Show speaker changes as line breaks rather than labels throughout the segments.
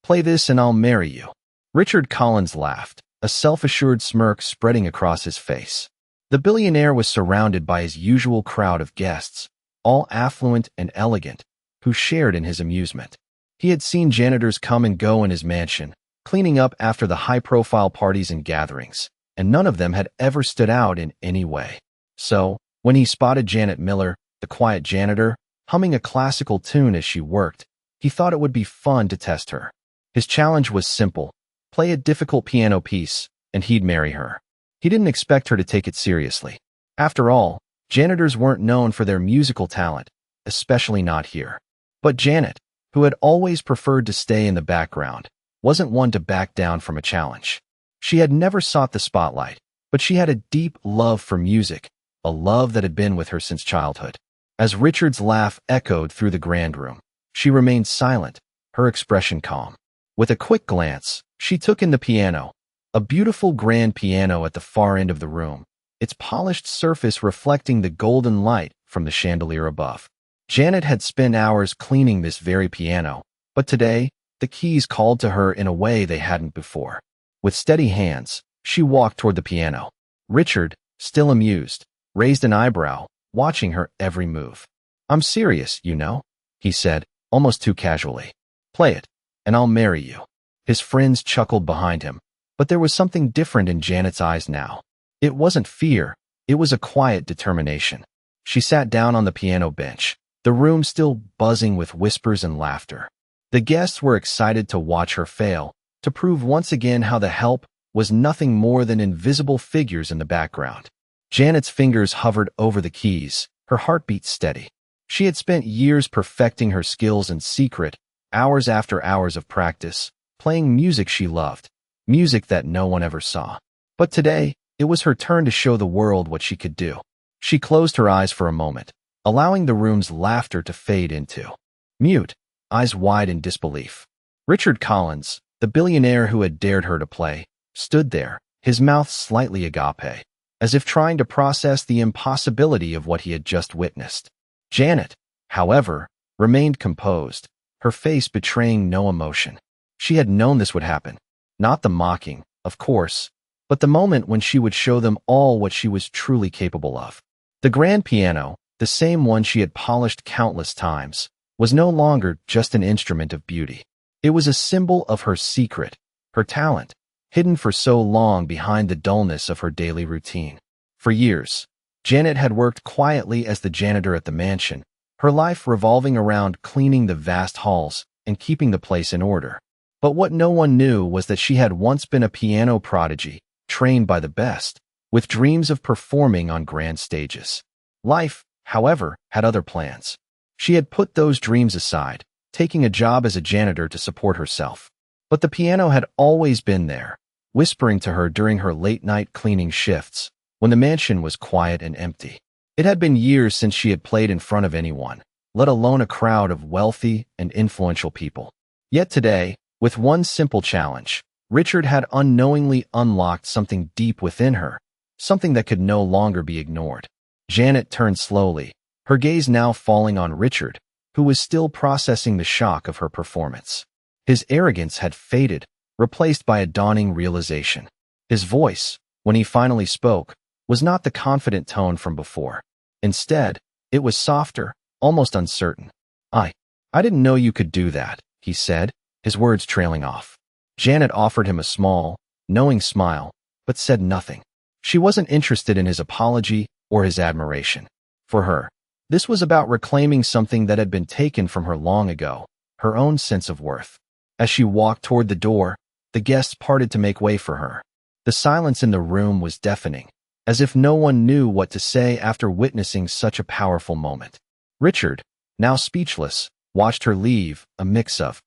Play this and I'll marry you." Richard Collins laughed, a self-assured smirk spreading across his face. The billionaire was surrounded by his usual crowd of guests, all affluent and elegant, who shared in his amusement. He had seen janitors come and go in his mansion, cleaning up after the high-profile parties and gatherings, and none of them had ever stood out in any way. So, when he spotted Janet Miller, the quiet janitor, humming a classical tune as she worked, he thought it would be fun to test her. His challenge was simple: play a difficult piano piece, and he'd marry her. He didn't expect her to take it seriously. After all, janitors weren't known for their musical talent, especially not here. But Janet, who had always preferred to stay in the background, wasn't one to back down from a challenge. She had never sought the spotlight, but she had a deep love for music, a love that had been with her since childhood. As Richard's laugh echoed through the grand room, she remained silent, her expression calm. With a quick glance, she took in the piano, a beautiful grand piano at the far end of the room, its polished surface reflecting the golden light from the chandelier above. Janet had spent hours cleaning this very piano, but today, the keys called to her in a way they hadn't before. With steady hands, she walked toward the piano. Richard, still amused, raised an eyebrow, watching her every move. "I'm serious, you know," he said, almost too casually. "Play it, and I'll marry you." His friends chuckled behind him, but there was something different in Janet's eyes now. It wasn't fear, it was a quiet determination. She sat down on the piano bench, the room still buzzing with whispers and laughter. The guests were excited to watch her fail, to prove once again how the help was nothing more than invisible figures in the background. Janet's fingers hovered over the keys, her heartbeat steady. She had spent years perfecting her skills in secret, hours after hours of practice, playing music she loved, music that no one ever saw. But today, it was her turn to show the world what she could do. She closed her eyes for a moment, allowing the room's laughter to fade into mute, eyes wide in disbelief. Richard Collins, the billionaire who had dared her to play, stood there, his mouth slightly agape, as if trying to process the impossibility of what he had just witnessed. Janet, however, remained composed, her face betraying no emotion. She had known this would happen. Not the mocking, of course, but the moment when she would show them all what she was truly capable of. The grand piano, the same one she had polished countless times, was no longer just an instrument of beauty. It was a symbol of her secret, her talent, hidden for so long behind the dullness of her daily routine. For years, Janet had worked quietly as the janitor at the mansion, her life revolving around cleaning the vast halls and keeping the place in order. But what no one knew was that she had once been a piano prodigy, trained by the best, with dreams of performing on grand stages. Life, however, had other plans. She had put those dreams aside, taking a job as a janitor to support herself. But the piano had always been there, whispering to her during her late-night cleaning shifts, when the mansion was quiet and empty. It had been years since she had played in front of anyone, let alone a crowd of wealthy and influential people. Yet today, with one simple challenge, Richard had unknowingly unlocked something deep within her, something that could no longer be ignored. Janet turned slowly, her gaze now falling on Richard, who was still processing the shock of her performance. His arrogance had faded, replaced by a dawning realization. His voice, when he finally spoke, was not the confident tone from before. Instead, it was softer, almost uncertain. I didn't know you could do that," he said, his words trailing off. Janet offered him a small, knowing smile, but said nothing. She wasn't interested in his apology or his admiration. For her, this was about reclaiming something that had been taken from her long ago, her own sense of worth. As she walked toward the door, the guests parted to make way for her. The silence in the room was deafening, as if no one knew what to say after witnessing such a powerful moment. Richard, now speechless, watched her leave, a mix of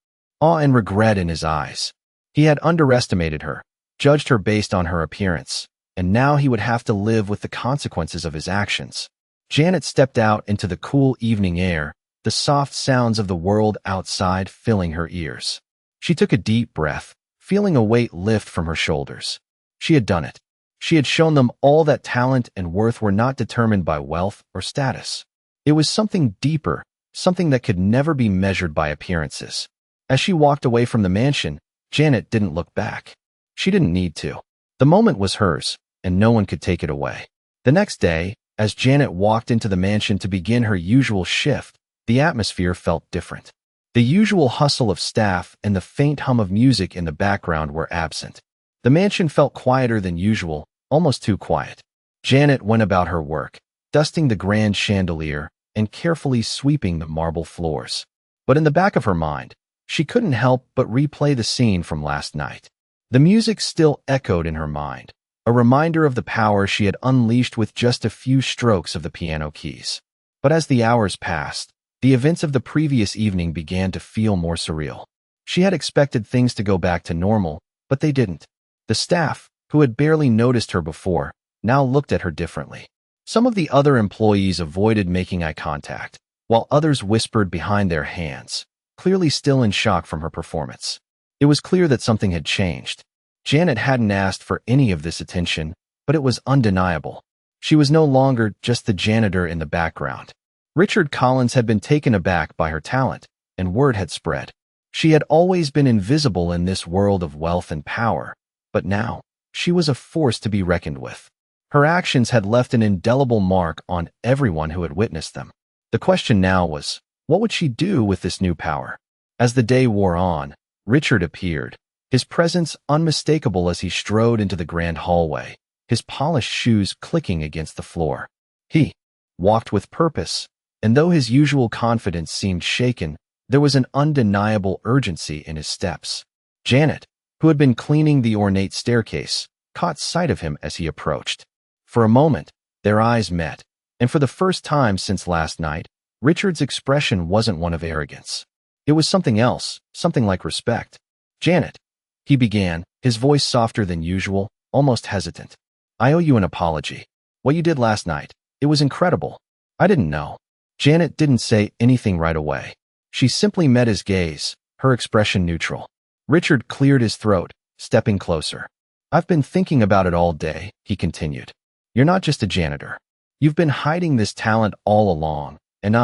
awe and regret in his eyes. He had underestimated her, judged her based on her appearance, and now he would have to live with the consequences of his actions. Janet stepped out into the cool evening air, the soft sounds of the world outside filling her ears. She took a deep breath, feeling a weight lift from her shoulders. She had done it. She had shown them all that talent and worth were not determined by wealth or status. It was something deeper, something that could never be measured by appearances. As she walked away from the mansion, Janet didn't look back. She didn't need to. The moment was hers, and no one could take it away. The next day, as Janet walked into the mansion to begin her usual shift, the atmosphere felt different. The usual hustle of staff and the faint hum of music in the background were absent. The mansion felt quieter than usual, almost too quiet. Janet went about her work, dusting the grand chandelier and carefully sweeping the marble floors. But in the back of her mind, she couldn't help but replay the scene from last night. The music still echoed in her mind, a reminder of the power she had unleashed with just a few strokes of the piano keys. But as the hours passed, the events of the previous evening began to feel more surreal. She had expected things to go back to normal, but they didn't. The staff, who had barely noticed her before, now looked at her differently. Some of the other employees avoided making eye contact, while others whispered behind their hands, clearly still in shock from her performance. It was clear that something had changed. Janet hadn't asked for any of this attention, but it was undeniable. She was no longer just the janitor in the background. Richard Collins had been taken aback by her talent, and word had spread. She had always been invisible in this world of wealth and power, but now, she was a force to be reckoned with. Her actions had left an indelible mark on everyone who had witnessed them. The question now was, what would she do with this new power? As the day wore on, Richard appeared, his presence unmistakable as he strode into the grand hallway, his polished shoes clicking against the floor. He walked with purpose, and though his usual confidence seemed shaken, there was an undeniable urgency in his steps. Janet, who had been cleaning the ornate staircase, caught sight of him as he approached. For a moment, their eyes met, and for the first time since last night, Richard's expression wasn't one of arrogance. It was something else, something like respect. "Janet," he began, his voice softer than usual, almost hesitant. "I owe you an apology. What you did last night, it was incredible. I didn't know." Janet didn't say anything right away. She simply met his gaze, her expression neutral. Richard cleared his throat, stepping closer. "I've been thinking about it all day," he continued. "You're not just a janitor. You've been hiding this talent all along, and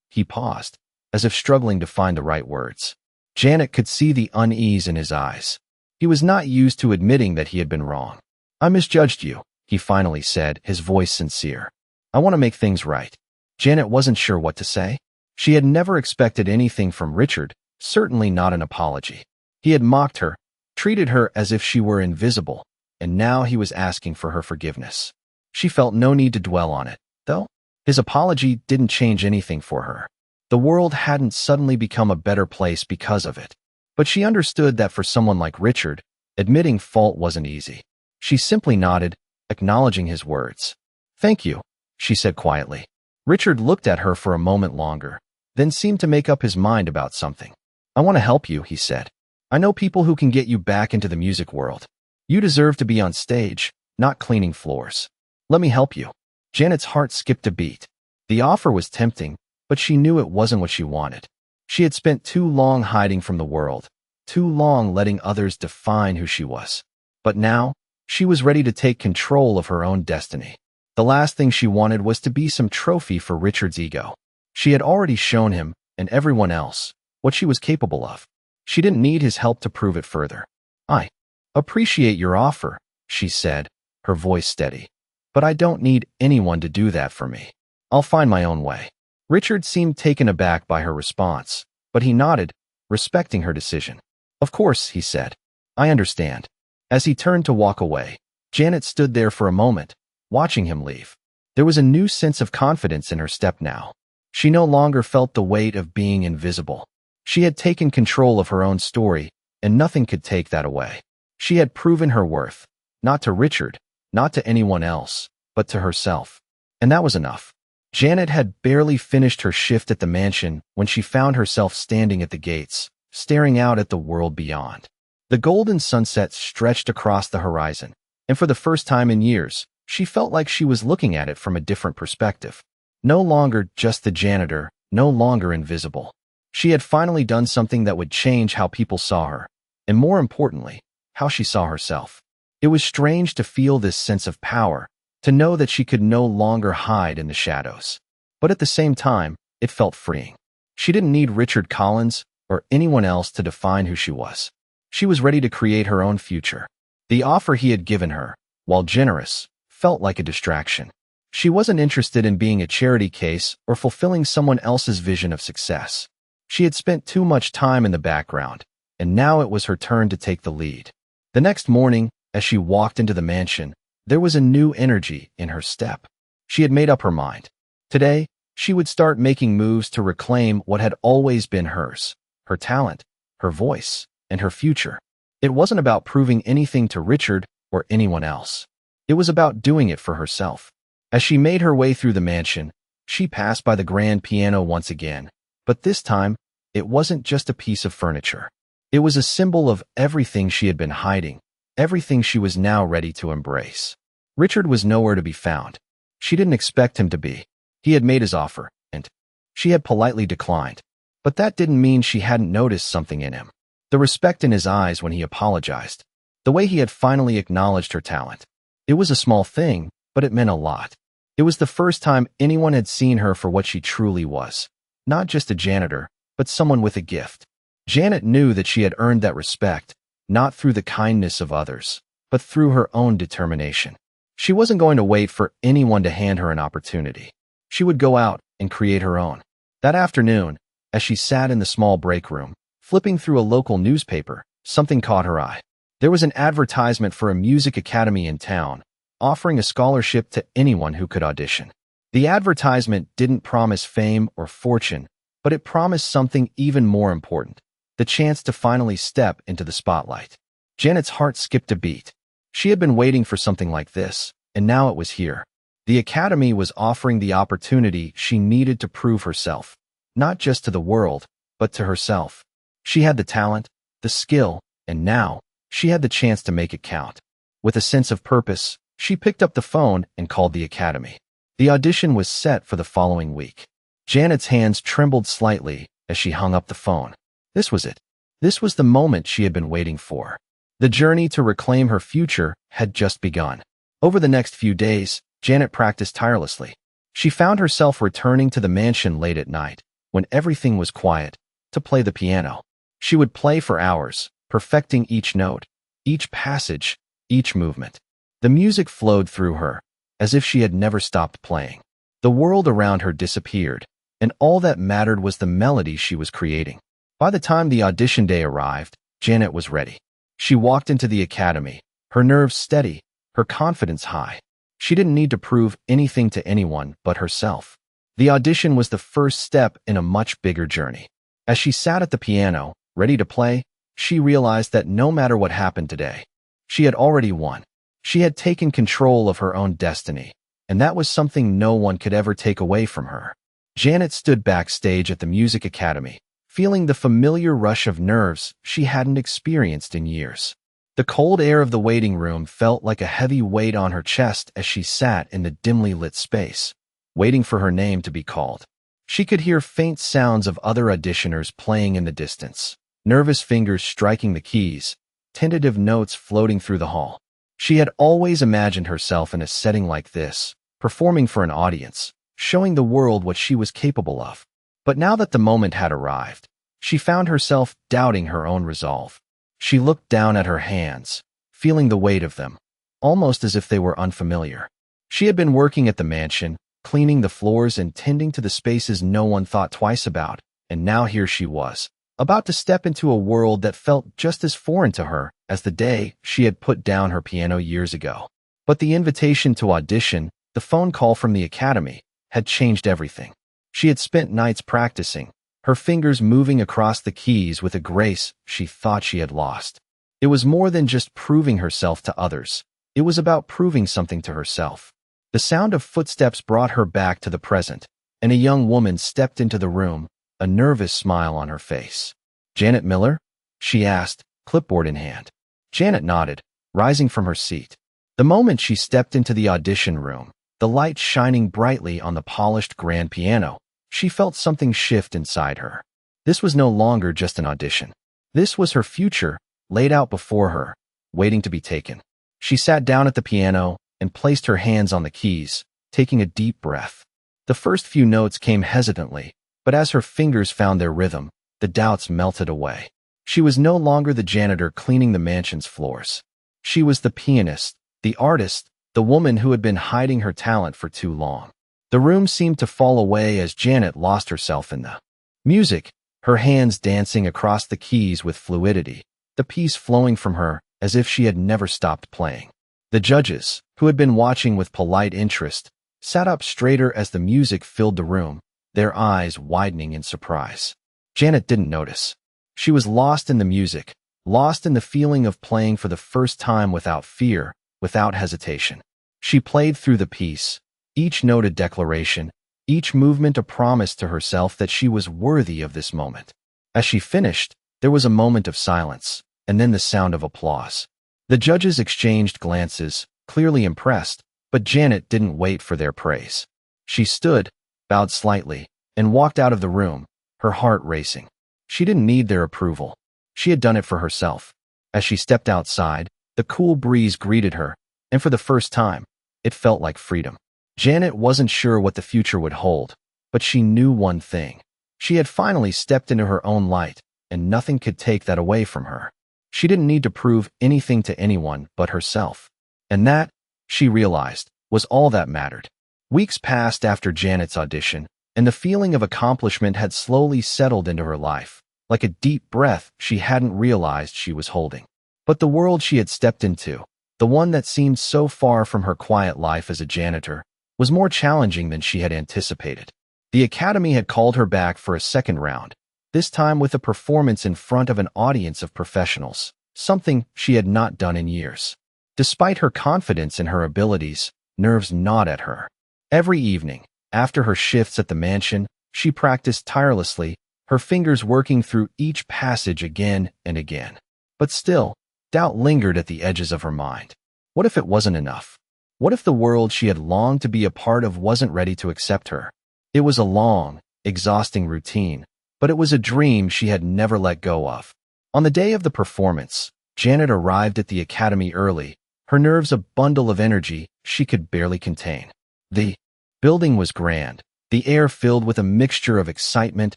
he paused, as if struggling to find the right words. Janet could see the unease in his eyes. He was not used to admitting that he had been wrong. "I misjudged you," he finally said, his voice sincere. "I want to make things right." Janet wasn't sure what to say. She had never expected anything from Richard, certainly not an apology. He had mocked her, treated her as if she were invisible, and now he was asking for her forgiveness. She felt no need to dwell on it, though. His apology didn't change anything for her. The world hadn't suddenly become a better place because of it. But she understood that for someone like Richard, admitting fault wasn't easy. She simply nodded, acknowledging his words. "Thank you," she said quietly. Richard looked at her for a moment longer, then seemed to make up his mind about something. "I want to help you," he said. "I know people who can get you back into the music world. You deserve to be on stage, not cleaning floors. Let me help you." Janet's heart skipped a beat. The offer was tempting, but she knew it wasn't what she wanted. She had spent too long hiding from the world, too long letting others define who she was. But now, she was ready to take control of her own destiny. The last thing she wanted was to be some trophy for Richard's ego. She had already shown him, and everyone else, what she was capable of. She didn't need his help to prove it further. "I appreciate your offer," she said, her voice steady. "But I don't need anyone to do that for me. I'll find my own way." Richard seemed taken aback by her response, but he nodded, respecting her decision. "Of course," he said. "I understand." As he turned to walk away, Janet stood there for a moment, watching him leave. There was a new sense of confidence in her step now. She no longer felt the weight of being invisible. She had taken control of her own story, and nothing could take that away. She had proven her worth, not to Richard, not to anyone else, but to herself. And that was enough. Janet had barely finished her shift at the mansion when she found herself standing at the gates, staring out at the world beyond. The golden sunset stretched across the horizon, and for the first time in years, she felt like she was looking at it from a different perspective. No longer just the janitor, no longer invisible. She had finally done something that would change how people saw her, and more importantly, how she saw herself. It was strange to feel this sense of power, to know that she could no longer hide in the shadows. But at the same time, it felt freeing. She didn't need Richard Collins or anyone else to define who she was. She was ready to create her own future. The offer he had given her, while generous, felt like a distraction. She wasn't interested in being a charity case or fulfilling someone else's vision of success. She had spent too much time in the background, and now it was her turn to take the lead. The next morning, as she walked into the mansion, there was a new energy in her step. She had made up her mind. Today, she would start making moves to reclaim what had always been hers: her talent, her voice, and her future. It wasn't about proving anything to Richard or anyone else. It was about doing it for herself. As she made her way through the mansion, she passed by the grand piano once again, but this time, it wasn't just a piece of furniture. It was a symbol of everything she had been hiding, everything she was now ready to embrace. Richard was nowhere to be found. She didn't expect him to be. He had made his offer, and she had politely declined. But that didn't mean she hadn't noticed something in him. The respect in his eyes when he apologized. The way he had finally acknowledged her talent. It was a small thing, but it meant a lot. It was the first time anyone had seen her for what she truly was. Not just a janitor, but someone with a gift. Janet knew that she had earned that respect, not through the kindness of others, but through her own determination. She wasn't going to wait for anyone to hand her an opportunity. She would go out and create her own. That afternoon, as she sat in the small break room, flipping through a local newspaper, something caught her eye. There was an advertisement for a music academy in town, offering a scholarship to anyone who could audition. The advertisement didn't promise fame or fortune, but it promised something even more important: the chance to finally step into the spotlight. Janet's heart skipped a beat. She had been waiting for something like this, and now it was here. The academy was offering the opportunity she needed to prove herself, not just to the world, but to herself. She had the talent, the skill, and now, she had the chance to make it count. With a sense of purpose, she picked up the phone and called the academy. The audition was set for the following week. Janet's hands trembled slightly as she hung up the phone. This was it. This was the moment she had been waiting for. The journey to reclaim her future had just begun. Over the next few days, Janet practiced tirelessly. She found herself returning to the mansion late at night, when everything was quiet, to play the piano. She would play for hours, perfecting each note, each passage, each movement. The music flowed through her, as if she had never stopped playing. The world around her disappeared, and all that mattered was the melody she was creating. By the time the audition day arrived, Janet was ready. She walked into the academy, her nerves steady, her confidence high. She didn't need to prove anything to anyone but herself. The audition was the first step in a much bigger journey. As she sat at the piano, ready to play, she realized that no matter what happened today, she had already won. She had taken control of her own destiny, and that was something no one could ever take away from her. Janet stood backstage at the music academy, feeling the familiar rush of nerves she hadn't experienced in years. The cold air of the waiting room felt like a heavy weight on her chest as she sat in the dimly lit space, waiting for her name to be called. She could hear faint sounds of other auditioners playing in the distance, nervous fingers striking the keys, tentative notes floating through the hall. She had always imagined herself in a setting like this, performing for an audience, showing the world what she was capable of. But now that the moment had arrived, she found herself doubting her own resolve. She looked down at her hands, feeling the weight of them, almost as if they were unfamiliar. She had been working at the mansion, cleaning the floors and tending to the spaces no one thought twice about, and now here she was, about to step into a world that felt just as foreign to her as the day she had put down her piano years ago. But the invitation to audition, the phone call from the academy, had changed everything. She had spent nights practicing, her fingers moving across the keys with a grace she thought she had lost. It was more than just proving herself to others. It was about proving something to herself. The sound of footsteps brought her back to the present, and a young woman stepped into the room, a nervous smile on her face. "Janet Miller?" she asked, clipboard in hand. Janet nodded, rising from her seat. The moment she stepped into the audition room, the light shining brightly on the polished grand piano, she felt something shift inside her. This was no longer just an audition. This was her future, laid out before her, waiting to be taken. She sat down at the piano and placed her hands on the keys, taking a deep breath. The first few notes came hesitantly, but as her fingers found their rhythm, the doubts melted away. She was no longer the janitor cleaning the mansion's floors. She was the pianist, the artist, the woman who had been hiding her talent for too long. The room seemed to fall away as Janet lost herself in the music, her hands dancing across the keys with fluidity, the piece flowing from her as if she had never stopped playing. The judges, who had been watching with polite interest, sat up straighter as the music filled the room, their eyes widening in surprise. Janet didn't notice. She was lost in the music, lost in the feeling of playing for the first time without fear, without hesitation. She played through the piece, each note a declaration, each movement a promise to herself that she was worthy of this moment. As she finished, there was a moment of silence, and then the sound of applause. The judges exchanged glances, clearly impressed, but Janet didn't wait for their praise. She stood, bowed slightly, and walked out of the room, her heart racing. She didn't need their approval. She had done it for herself. As she stepped outside, the cool breeze greeted her, and for the first time, it felt like freedom. Janet wasn't sure what the future would hold, but she knew one thing. She had finally stepped into her own light, and nothing could take that away from her. She didn't need to prove anything to anyone but herself. And that, she realized, was all that mattered. Weeks passed after Janet's audition, and the feeling of accomplishment had slowly settled into her life, like a deep breath she hadn't realized she was holding. But the world she had stepped into, the one that seemed so far from her quiet life as a janitor, was more challenging than she had anticipated. The Academy had called her back for a second round, this time with a performance in front of an audience of professionals, something she had not done in years. Despite her confidence in her abilities, nerves gnawed at her. Every evening, after her shifts at the mansion, she practiced tirelessly, her fingers working through each passage again and again. But still, doubt lingered at the edges of her mind. What if it wasn't enough? What if the world she had longed to be a part of wasn't ready to accept her? It was a long, exhausting routine, but it was a dream she had never let go of. On the day of the performance, Janet arrived at the Academy early, her nerves a bundle of energy she could barely contain. The building was grand, the air filled with a mixture of excitement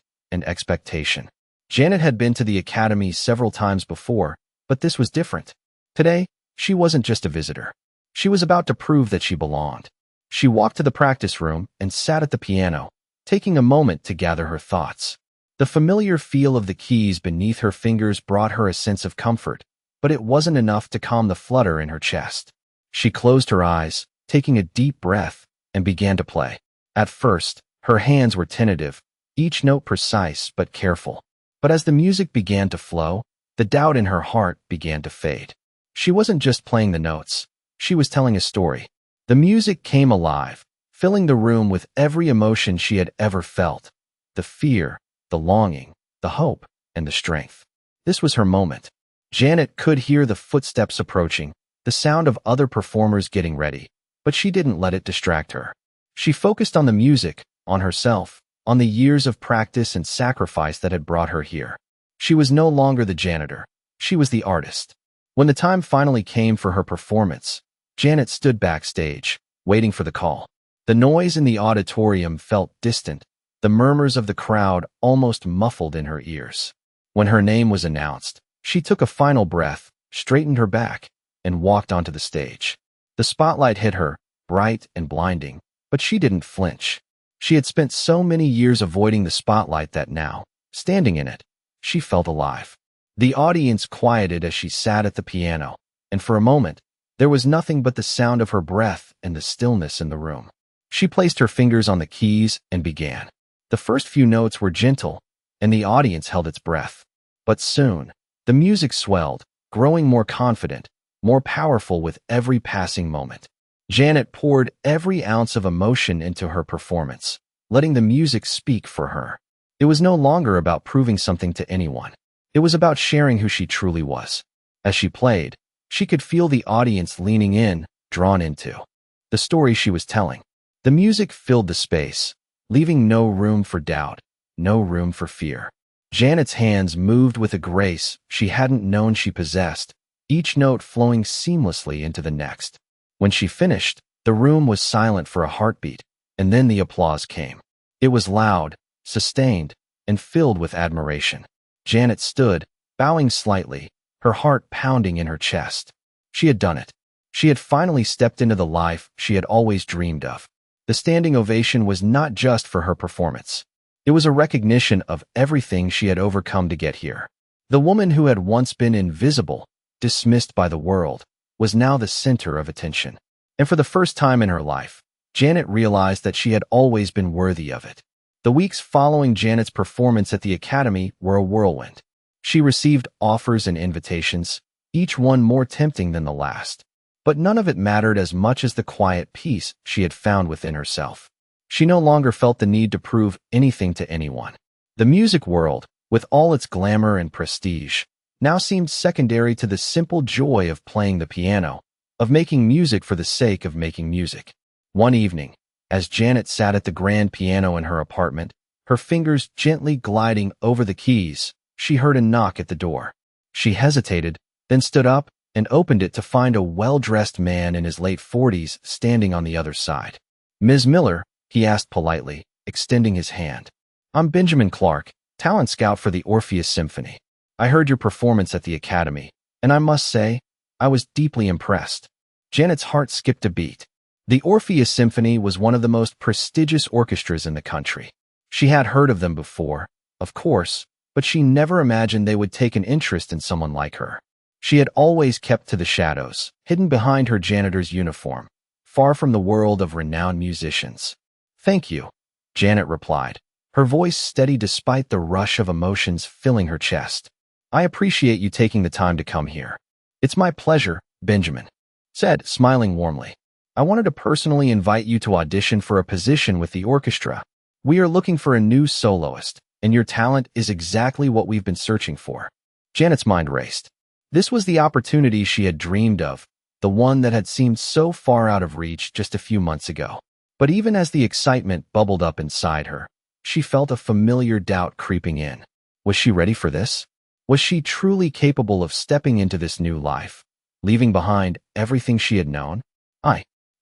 and expectation. Janet had been to the Academy several times before, but this was different. Today, she wasn't just a visitor. She was about to prove that she belonged. She walked to the practice room and sat at the piano, taking a moment to gather her thoughts. The familiar feel of the keys beneath her fingers brought her a sense of comfort, but it wasn't enough to calm the flutter in her chest. She closed her eyes, taking a deep breath, and began to play. At first, her hands were tentative, each note precise but careful. But as the music began to flow, the doubt in her heart began to fade. She wasn't just playing the notes. She was telling a story. The music came alive, filling the room with every emotion she had ever felt. The fear, the longing, the hope, and the strength. This was her moment. Janet could hear the footsteps approaching, the sound of other performers getting ready, but she didn't let it distract her. She focused on the music, on herself, on the years of practice and sacrifice that had brought her here. She was no longer the janitor. She was the artist. When the time finally came for her performance, Janet stood backstage, waiting for the call. The noise in the auditorium felt distant, the murmurs of the crowd almost muffled in her ears. When her name was announced, she took a final breath, straightened her back, and walked onto the stage. The spotlight hit her, bright and blinding, but she didn't flinch. She had spent so many years avoiding the spotlight that now, standing in it, she felt alive. The audience quieted as she sat at the piano, and for a moment, there was nothing but the sound of her breath and the stillness in the room. She placed her fingers on the keys and began. The first few notes were gentle, and the audience held its breath. But soon, the music swelled, growing more confident, more powerful with every passing moment. Janet poured every ounce of emotion into her performance, letting the music speak for her. It was no longer about proving something to anyone. It was about sharing who she truly was. As she played, she could feel the audience leaning in, drawn into the story she was telling. The music filled the space, leaving no room for doubt, no room for fear. Janet's hands moved with a grace she hadn't known she possessed, each note flowing seamlessly into the next. When she finished, the room was silent for a heartbeat, and then the applause came. It was loud, sustained, and filled with admiration. Janet stood, bowing slightly, her heart pounding in her chest. She had done it. She had finally stepped into the life she had always dreamed of. The standing ovation was not just for her performance. It was a recognition of everything she had overcome to get here. The woman who had once been invisible, dismissed by the world, was now the center of attention. And for the first time in her life, Janet realized that she had always been worthy of it. The weeks following Janet's performance at the academy were a whirlwind. She received offers and invitations, each one more tempting than the last. But none of it mattered as much as the quiet peace she had found within herself. She no longer felt the need to prove anything to anyone. The music world, with all its glamour and prestige, now seemed secondary to the simple joy of playing the piano, of making music for the sake of making music. One evening, as Janet sat at the grand piano in her apartment, her fingers gently gliding over the keys, she heard a knock at the door. She hesitated, then stood up and opened it to find a well-dressed man in his late 40s standing on the other side. "Ms. Miller," he asked politely, extending his hand. "I'm Benjamin Clark, talent scout for the Orpheus Symphony. I heard your performance at the academy, and I must say, I was deeply impressed." Janet's heart skipped a beat. The Orpheus Symphony was one of the most prestigious orchestras in the country. She had heard of them before, of course, but she never imagined they would take an interest in someone like her. She had always kept to the shadows, hidden behind her janitor's uniform, far from the world of renowned musicians. "Thank you," Janet replied, her voice steady despite the rush of emotions filling her chest. "I appreciate you taking the time to come here." "It's my pleasure," Benjamin said, smiling warmly. "I wanted to personally invite you to audition for a position with the orchestra. We are looking for a new soloist, and your talent is exactly what we've been searching for." Janet's mind raced. This was the opportunity she had dreamed of, the one that had seemed so far out of reach just a few months ago. But even as the excitement bubbled up inside her, she felt a familiar doubt creeping in. Was she ready for this? Was she truly capable of stepping into this new life, leaving behind everything she had known?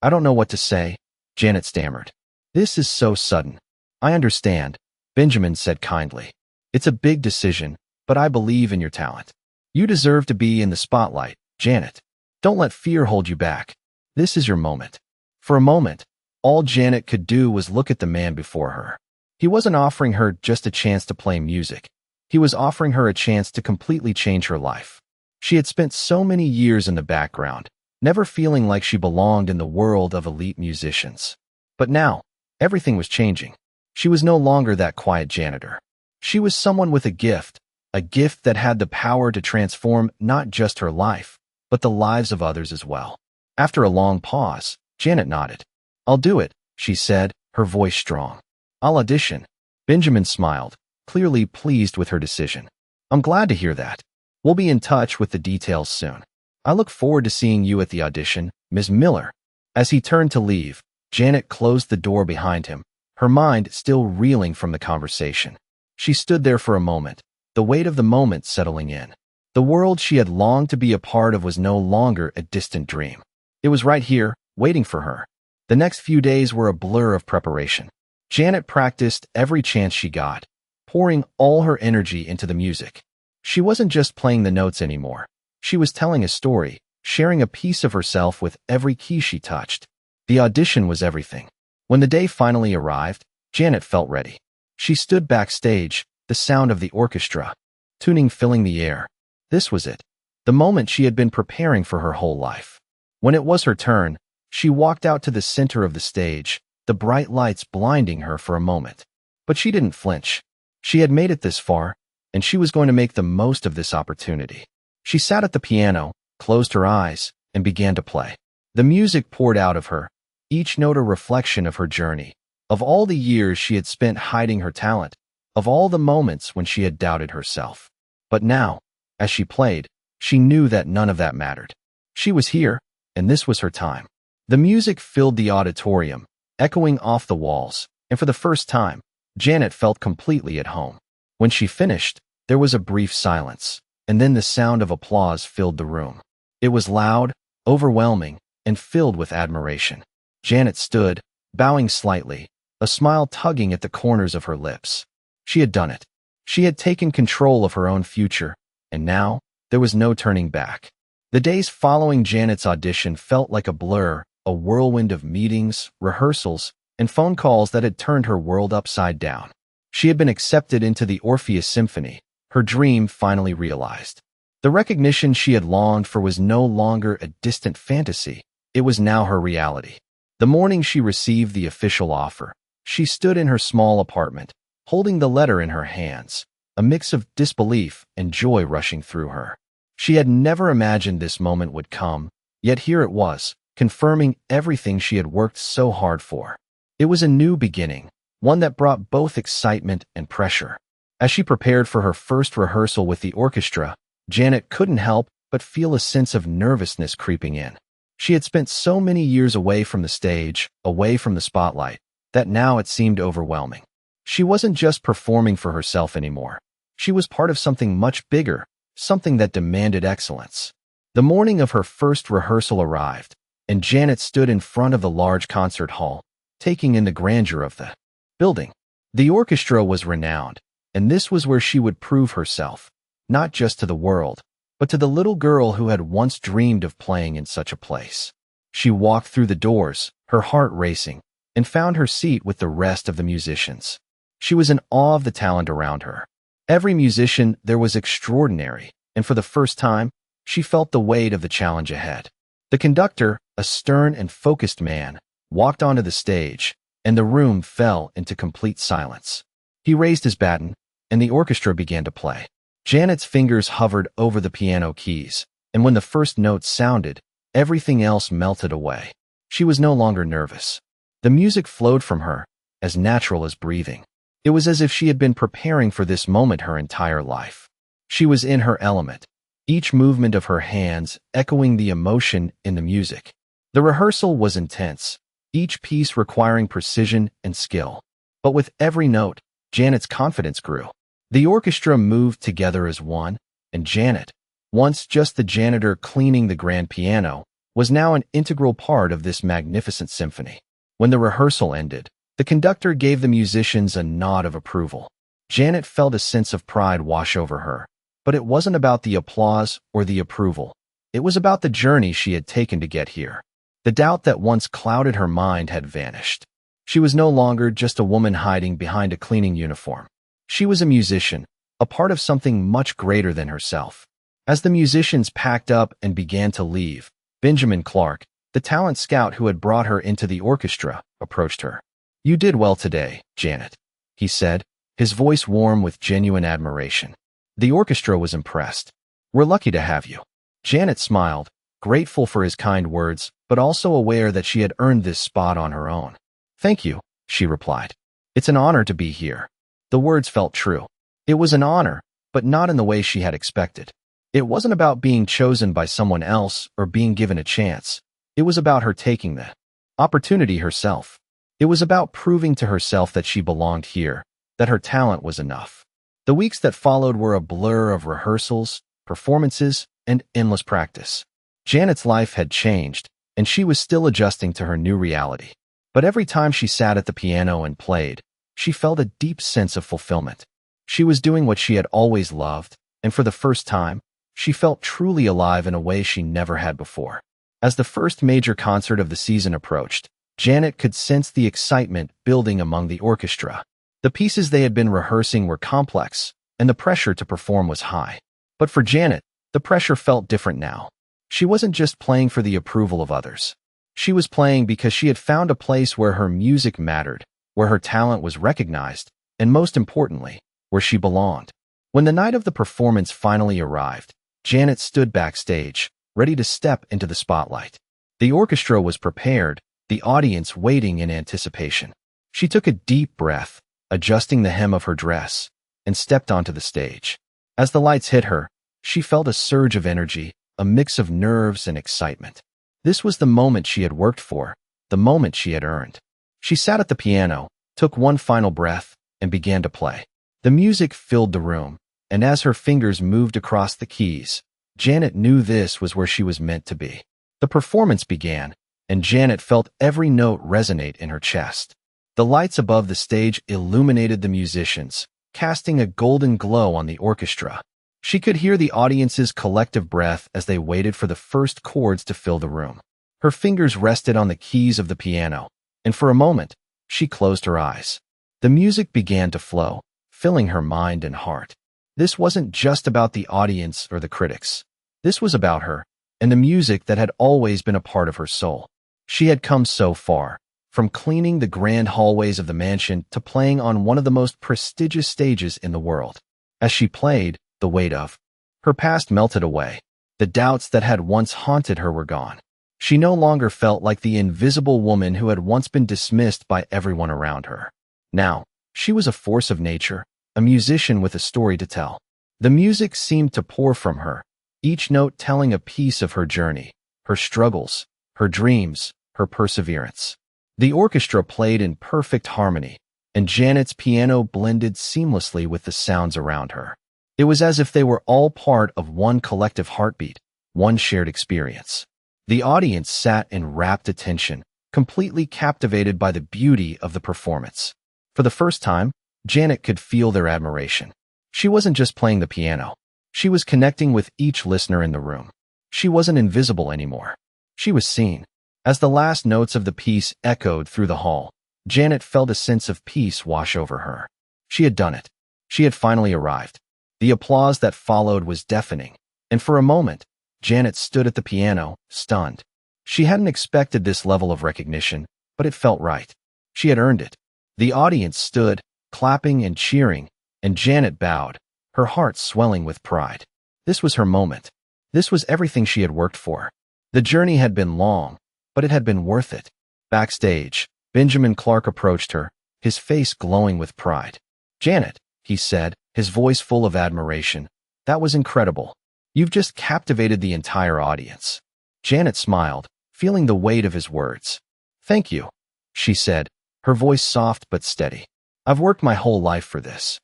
I don't know what to say," Janet stammered. "This is so sudden." "I understand," Benjamin said kindly. "It's a big decision, but I believe in your talent. You deserve to be in the spotlight, Janet. Don't let fear hold you back. This is your moment." For a moment, all Janet could do was look at the man before her. He wasn't offering her just a chance to play music. He was offering her a chance to completely change her life. She had spent so many years in the background, never feeling like she belonged in the world of elite musicians. But now, everything was changing. She was no longer that quiet janitor. She was someone with a gift that had the power to transform not just her life, but the lives of others as well. After a long pause, Janet nodded. "I'll do it," she said, her voice strong. "I'll audition." Benjamin smiled, clearly pleased with her decision. "I'm glad to hear that. We'll be in touch with the details soon. I look forward to seeing you at the audition, Ms. Miller." As he turned to leave, Janet closed the door behind him, her mind still reeling from the conversation. She stood there for a moment, the weight of the moment settling in. The world she had longed to be a part of was no longer a distant dream. It was right here, waiting for her. The next few days were a blur of preparation. Janet practiced every chance she got, pouring all her energy into the music. She wasn't just playing the notes anymore. She was telling a story, sharing a piece of herself with every key she touched. The audition was everything. When the day finally arrived, Janet felt ready. She stood backstage, the sound of the orchestra, tuning filling the air. This was it, the moment she had been preparing for her whole life. When it was her turn, she walked out to the center of the stage, the bright lights blinding her for a moment. But she didn't flinch. She had made it this far, and she was going to make the most of this opportunity. She sat at the piano, closed her eyes, and began to play. The music poured out of her, each note a reflection of her journey, of all the years she had spent hiding her talent, of all the moments when she had doubted herself. But now, as she played, she knew that none of that mattered. She was here, and this was her time. The music filled the auditorium, echoing off the walls, and for the first time, Janet felt completely at home. When she finished, there was a brief silence, and then the sound of applause filled the room. It was loud, overwhelming, and filled with admiration. Janet stood, bowing slightly, a smile tugging at the corners of her lips. She had done it. She had taken control of her own future, and now there was no turning back. The days following Janet's audition felt like a blur, a whirlwind of meetings, rehearsals, and phone calls that had turned her world upside down. She had been accepted into the Orpheus Symphony, her dream finally realized. The recognition she had longed for was no longer a distant fantasy, it was now her reality. The morning she received the official offer, she stood in her small apartment, holding the letter in her hands, a mix of disbelief and joy rushing through her. She had never imagined this moment would come, yet here it was, confirming everything she had worked so hard for. It was a new beginning, one that brought both excitement and pressure. As she prepared for her first rehearsal with the orchestra, Janet couldn't help but feel a sense of nervousness creeping in. She had spent so many years away from the stage, away from the spotlight, that now it seemed overwhelming. She wasn't just performing for herself anymore. She was part of something much bigger, something that demanded excellence. The morning of her first rehearsal arrived, and Janet stood in front of the large concert hall, taking in the grandeur of the building. The orchestra was renowned, and this was where she would prove herself, not just to the world, but to the little girl who had once dreamed of playing in such a place. She walked through the doors, her heart racing, and found her seat with the rest of the musicians. She was in awe of the talent around her. Every musician there was extraordinary, and for the first time, she felt the weight of the challenge ahead. The conductor, a stern and focused man, walked onto the stage, and the room fell into complete silence. He raised his baton, and the orchestra began to play. Janet's fingers hovered over the piano keys, and when the first note sounded, everything else melted away. She was no longer nervous. The music flowed from her, as natural as breathing. It was as if she had been preparing for this moment her entire life. She was in her element, each movement of her hands echoing the emotion in the music. The rehearsal was intense, each piece requiring precision and skill. But with every note, Janet's confidence grew. The orchestra moved together as one, and Janet, once just the janitor cleaning the grand piano, was now an integral part of this magnificent symphony. When the rehearsal ended, the conductor gave the musicians a nod of approval. Janet felt a sense of pride wash over her, but it wasn't about the applause or the approval. It was about the journey she had taken to get here. The doubt that once clouded her mind had vanished. She was no longer just a woman hiding behind a cleaning uniform. She was a musician, a part of something much greater than herself. As the musicians packed up and began to leave, Benjamin Clark, the talent scout who had brought her into the orchestra, approached her. "You did well today, Janet," he said, his voice warm with genuine admiration. The orchestra was impressed. "We're lucky to have you." Janet smiled, grateful for his kind words, but also aware that she had earned this spot on her own. "Thank you," she replied. "It's an honor to be here." The words felt true. It was an honor, but not in the way she had expected. It wasn't about being chosen by someone else or being given a chance. It was about her taking the opportunity herself. It was about proving to herself that she belonged here, that her talent was enough. The weeks that followed were a blur of rehearsals, performances, and endless practice. Janet's life had changed, and she was still adjusting to her new reality. But every time she sat at the piano and played, she felt a deep sense of fulfillment. She was doing what she had always loved, and for the first time, she felt truly alive in a way she never had before. As the first major concert of the season approached, Janet could sense the excitement building among the orchestra. The pieces they had been rehearsing were complex, and the pressure to perform was high. But for Janet, the pressure felt different now. She wasn't just playing for the approval of others. She was playing because she had found a place where her music mattered, where her talent was recognized, and most importantly, where she belonged. When the night of the performance finally arrived, Janet stood backstage, ready to step into the spotlight. The orchestra was prepared, the audience waiting in anticipation. She took a deep breath, adjusting the hem of her dress, and stepped onto the stage. As the lights hit her, she felt a surge of energy, a mix of nerves and excitement. This was the moment she had worked for, the moment she had earned. She sat at the piano, took one final breath, and began to play. The music filled the room, and as her fingers moved across the keys, Janet knew this was where she was meant to be. The performance began, and Janet felt every note resonate in her chest. The lights above the stage illuminated the musicians, casting a golden glow on the orchestra. She could hear the audience's collective breath as they waited for the first chords to fill the room. Her fingers rested on the keys of the piano, and for a moment, she closed her eyes. The music began to flow, filling her mind and heart. This wasn't just about the audience or the critics. This was about her, and the music that had always been a part of her soul. She had come so far, from cleaning the grand hallways of the mansion to playing on one of the most prestigious stages in the world. As she played, the weight of her past melted away. The doubts that had once haunted her were gone. She no longer felt like the invisible woman who had once been dismissed by everyone around her. Now, she was a force of nature, a musician with a story to tell. The music seemed to pour from her, each note telling a piece of her journey, her struggles, her dreams, her perseverance. The orchestra played in perfect harmony, and Janet's piano blended seamlessly with the sounds around her. It was as if they were all part of one collective heartbeat, one shared experience. The audience sat in rapt attention, completely captivated by the beauty of the performance. For the first time, Janet could feel their admiration. She wasn't just playing the piano. She was connecting with each listener in the room. She wasn't invisible anymore. She was seen. As the last notes of the piece echoed through the hall, Janet felt a sense of peace wash over her. She had done it. She had finally arrived. The applause that followed was deafening, and for a moment, Janet stood at the piano, stunned. She hadn't expected this level of recognition, but it felt right. She had earned it. The audience stood, clapping and cheering, and Janet bowed, her heart swelling with pride. This was her moment. This was everything she had worked for. The journey had been long, but it had been worth it. Backstage, Benjamin Clark approached her, his face glowing with pride. "Janet," he said, his voice full of admiration, "that was incredible. You've just captivated the entire audience." Janet smiled, feeling the weight of his words. "Thank you," she said, her voice soft but steady. "I've worked my whole life for this."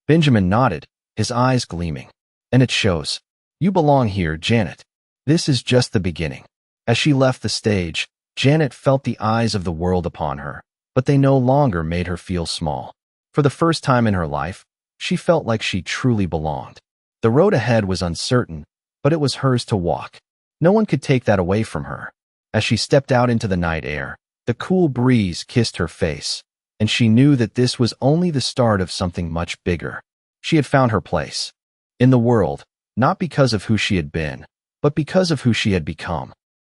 Benjamin nodded, his eyes gleaming. "And it shows. You belong here, Janet. This is just the beginning." As she left the stage, Janet felt the eyes of the world upon her, but they no longer made her feel small. For the first time in her life, she felt like she truly belonged. The road ahead was uncertain, but it was hers to walk. No one could take that away from her. As she stepped out into the night air, the cool breeze kissed her face, and she knew that this was only the start of something much bigger. She had found her place in the world, not because of who she had been, but because of who she had become.